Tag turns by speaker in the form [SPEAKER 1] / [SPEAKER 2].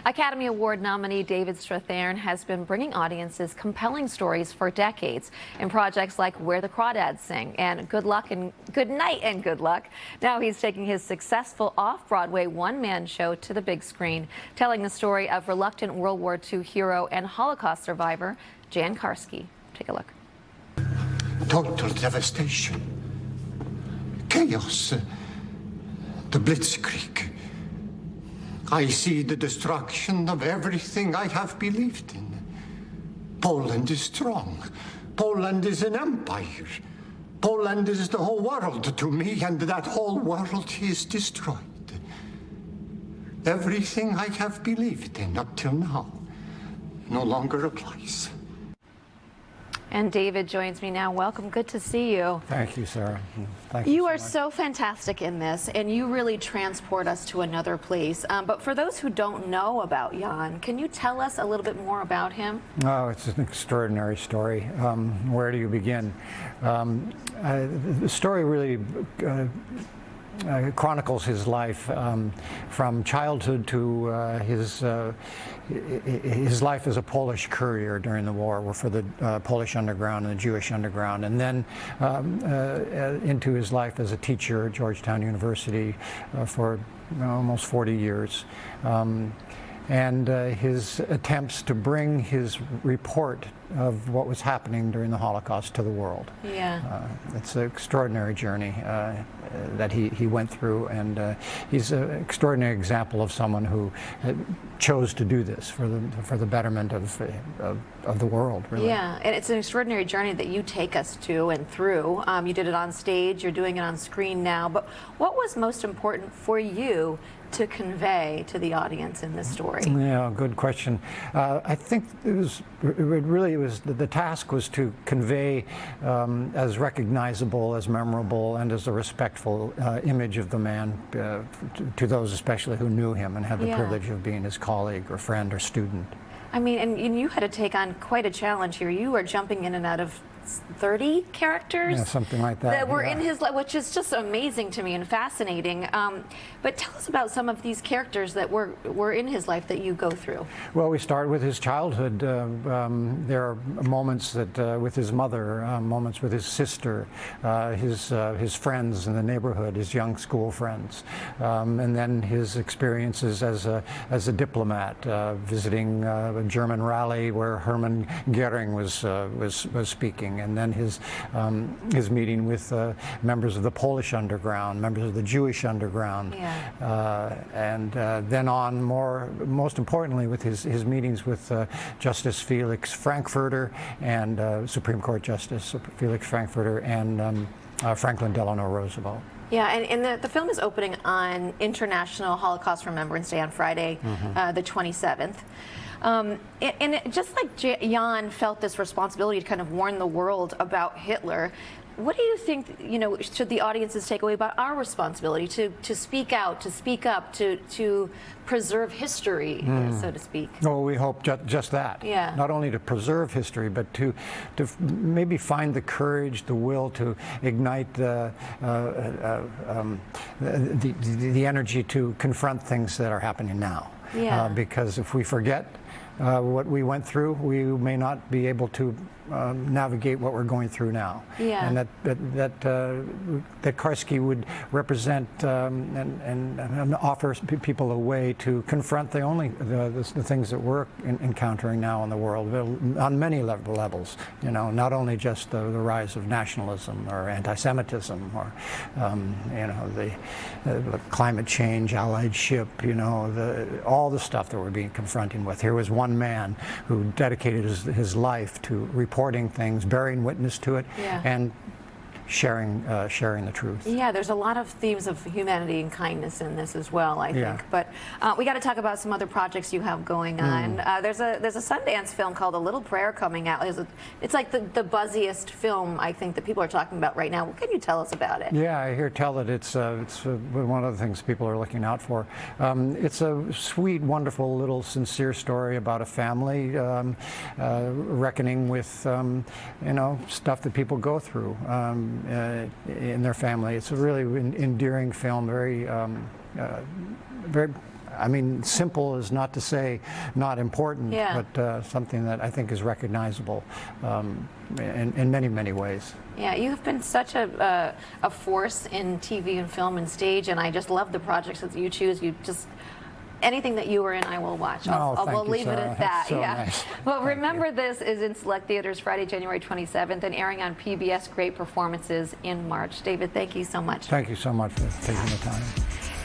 [SPEAKER 1] Academy Award nominee David Strathairn has been bringing audiences compelling stories for decades in projects like Where the Crawdads Sing and Good Night and Good Luck. Now he's taking his successful off-Broadway one-man show to the big screen, telling the story of reluctant World War II hero and Holocaust survivor Jan Karski. Take a look.
[SPEAKER 2] Total devastation, chaos, the blitzkrieg. I see the destruction of everything I have believed in. Poland is strong. Poland is an empire. Poland is the whole world to me, and that whole world is destroyed. Everything I have believed in up till now no longer applies.
[SPEAKER 1] And David joins me now. Welcome. Good to see you.
[SPEAKER 3] Thank you, Sarah. Thank
[SPEAKER 1] You
[SPEAKER 3] so
[SPEAKER 1] are
[SPEAKER 3] much.
[SPEAKER 1] so fantastic in this, and you really transport us to another place. But for those who don't know about Jan, can you tell us a little bit more about him?
[SPEAKER 3] Oh, it's an extraordinary story. Where do you begin? The story really chronicles his life from childhood to his life as a Polish courier during the war for the Polish underground and the Jewish underground, and then into his life as a teacher at Georgetown University for almost 40 years. And his attempts to bring his report of what was happening during the Holocaust to the world.
[SPEAKER 1] Yeah.
[SPEAKER 3] It's an extraordinary journey that he went through, and he's an extraordinary example of someone who chose to do this for the betterment of the world, really.
[SPEAKER 1] Yeah, and it's an extraordinary journey that you take us to and through. You did it on stage, you're doing it on screen now, but what was most important for you to convey to the audience in this story?
[SPEAKER 3] Yeah, good question. I think the task was to convey as recognizable, as memorable, and as a respectful image of the man to those especially who knew him and had the privilege of being his colleague or friend or student.
[SPEAKER 1] I mean, and you had to take on quite a challenge here. You were jumping in and out of 30 characters?
[SPEAKER 3] Yeah, something like that.
[SPEAKER 1] Were in his life, which is just amazing to me and fascinating. But tell us about some of these characters that were in his life that you go through.
[SPEAKER 3] Well, we start with his childhood. There are moments that with his mother, moments with his sister, his friends in the neighborhood, his young school friends, and then his experiences as a diplomat, visiting a German rally where Hermann Goering was speaking. And then his meeting with members of the Polish underground, members of the Jewish underground, and then on most importantly with his meetings with Justice Felix Frankfurter and Supreme Court Justice Felix Frankfurter and Franklin Delano Roosevelt.
[SPEAKER 1] Yeah, and the film is opening on International Holocaust Remembrance Day on Friday, the 27th. And just like Jan felt this responsibility to kind of warn the world about Hitler, what do you think, should the audiences take away about our responsibility to speak out, to speak up, to preserve history, so to speak?
[SPEAKER 3] Well, we hope just that.
[SPEAKER 1] Yeah.
[SPEAKER 3] Not only to preserve history, but to maybe find the courage, the will to ignite the energy to confront things that are happening now.
[SPEAKER 1] Yeah.
[SPEAKER 3] Because if we forget what we went through, we may not be able to navigate what we're going through now.
[SPEAKER 1] Yeah.
[SPEAKER 3] And that Karski would represent and offer people a way to confront the things that we're encountering now in the world on many levels. Not only just the rise of nationalism or anti-Semitism or the climate change, alliedship, all the stuff that we're being confronting with. Here was one man who dedicated his life to reporting things, bearing witness to it, and sharing the truth.
[SPEAKER 1] Yeah, there's a lot of themes of humanity and kindness in this as well, I think. But we got to talk about some other projects you have going on. There's a Sundance film called A Little Prayer coming out. It's like the buzziest film I think that people are talking about right now. What can you tell us about it?
[SPEAKER 3] Yeah, I hear tell that it's one of the things people are looking out for. It's a sweet, wonderful, little sincere story about a family reckoning with stuff that people go through. In their family. It's a really endearing film, very I mean, simple is not to say not important,
[SPEAKER 1] Yeah.
[SPEAKER 3] but something that I think is recognizable in many, many ways.
[SPEAKER 1] Yeah, you've been such a force in TV and film and stage, and I just love the projects that you choose. You just anything that you were in, I will watch. We'll leave it at that.
[SPEAKER 3] That's so
[SPEAKER 1] yeah.
[SPEAKER 3] nice.
[SPEAKER 1] Well, remember this is in select theaters Friday, January 27th, and airing on PBS Great Performances in March. David, thank you so much.
[SPEAKER 3] Thank you so much for taking the time.